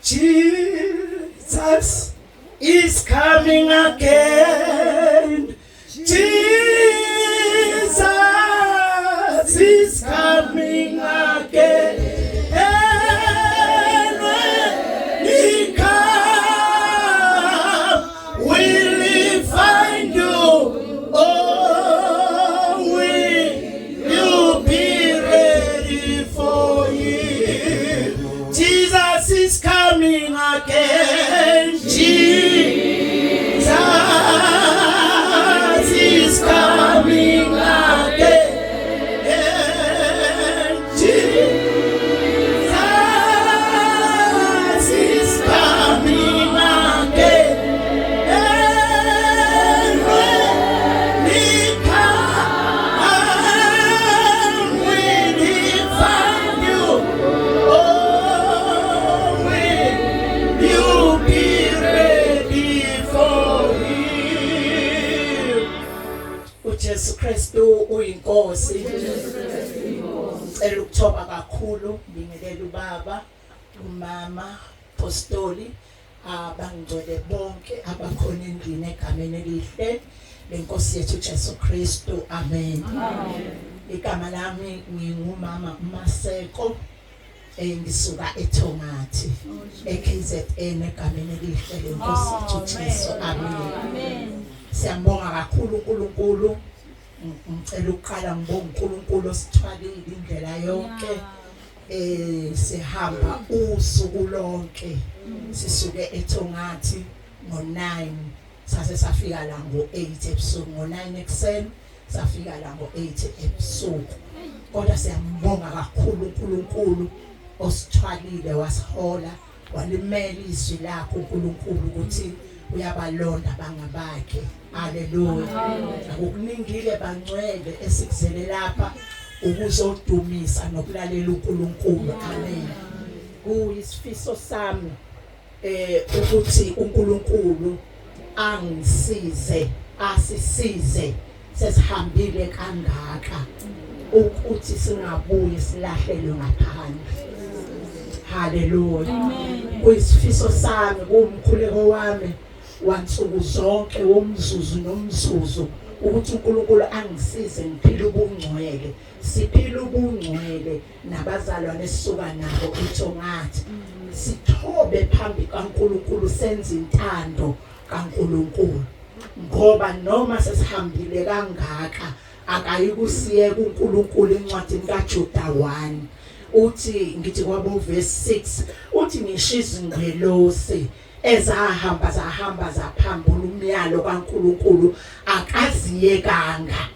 Jesus is coming again. Jesus is coming again. And when he comes, will he find you? Oh, will you be ready for him? Jesus is coming again. Jesus is coming again. Jesus is coming again. And when he comes, will he find you? Oh, will you be ready for him? uJesu Kristu uyinkosi. Ngicela ukuthoba kakhulu ngibingelela ubaba, umama, apostoli, abangcwele bonke abakhona endlini egameni elihle lenkosi yethu uJesu Kristu. Amen. Igama lami ngingumama Maseko, ngisuka eThongathi eKZN egameni elihle lenkosi yethu uJesu. Amen. Siyambonga kakhulu uNkulunkulu. Ngicela ukuqala ngibonga uNkulunkulu osithwalile indlela yonke. Sihamba usuku lonke. Sisuke eThongathi ngo9 sase safika la ngo8 ebusuku, ngo9 ekseni safika la ngo8 ebusuku. Kodwa siyambonga kakhulu uNkulunkulu osithwalile wasihola, walimela izwi lakho uNkulunkulu ukuthi uyabalonda bangabakhe. Haleluya. Ngokuningile bangcwele esikuzele lapha ukuzodumisa nokulalela uNkulunkulu. Amen. Kuyisifiso sami ukuthi uNkulunkulu angisize, asisize sesihambile kangaka ukuthi singabuyi silahlelwe ngaphandle. Haleluya. Kuyisifiso sami, kumkhuleko wami wansuku zonke womzuzu nomzuzu ukuthi uNkulunkulu angisize ngiphile ubungcwele. Siphile ubungcwele nabazalwane esisuka nabo eThongathi. Sithobe phambi kaNkulunkulu senze intando kaNkulunkulu. Ngoba noma sesihambile kangaka akayikusiye kuNkulunkulu. Encwadini kaJuda 1 uthi, ngithi kwabo verse 6 uthi ngisho izingelosi ezahamba zaphambula umyalo kaNkulunkulu akaziyekanga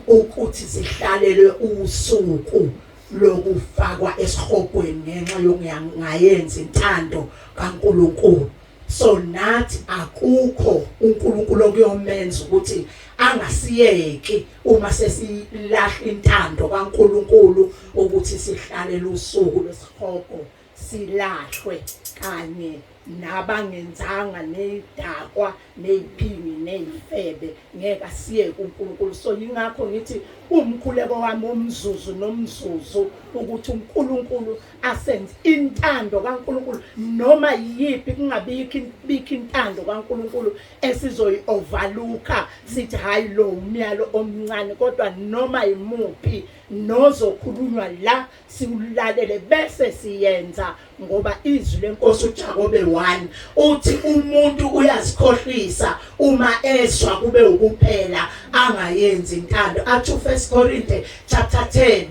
ukuthi zihlalelwe usuku lokufakwa esihogweni ngenxa yokungayenza intando kaNkulunkulu. So nathi akukho uNkulunkulu okuyomenza ukuthi angasiyeki uma sesilahla intando kaNkulunkulu ukuthi sihlalele usuku lwesihogo silahlwe kanye nabangenzanga nedakwa neziphingi nezifebe ngeke asiye kuNkulunkulu. So yingakho ngithi umkhuleko wami omzuzu nomzuzu ukuthi uNkulunkulu asenze intando kaNkulunkulu noma yiphi, kungabikho intando kaNkulunkulu esizoyi overlooka sithi hayi lo umyalo omncane, kodwa noma imuphi nozokhulunywa la siulalele bese siyenza. Ngoba izwi lenkosi uJakobe 1 uthi umuntu uyasikhohlisa uma ezwa kube ukuphela angayenzi intando. Athi uFirst Corinthians chapter 10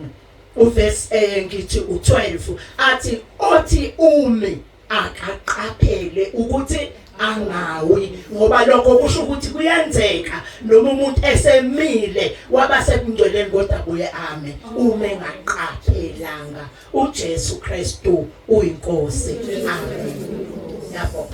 uverse ngithi u12 athi othi umi akaqaphele ukuthi angawi. Ngoba lokho kusho ukuthi kuyenzeka noma umuntu esemile wabasebungcweleni kodwa buye ame uma engaqaphelanga. uJesu Kristu uyinkosi. Amen. Yabo.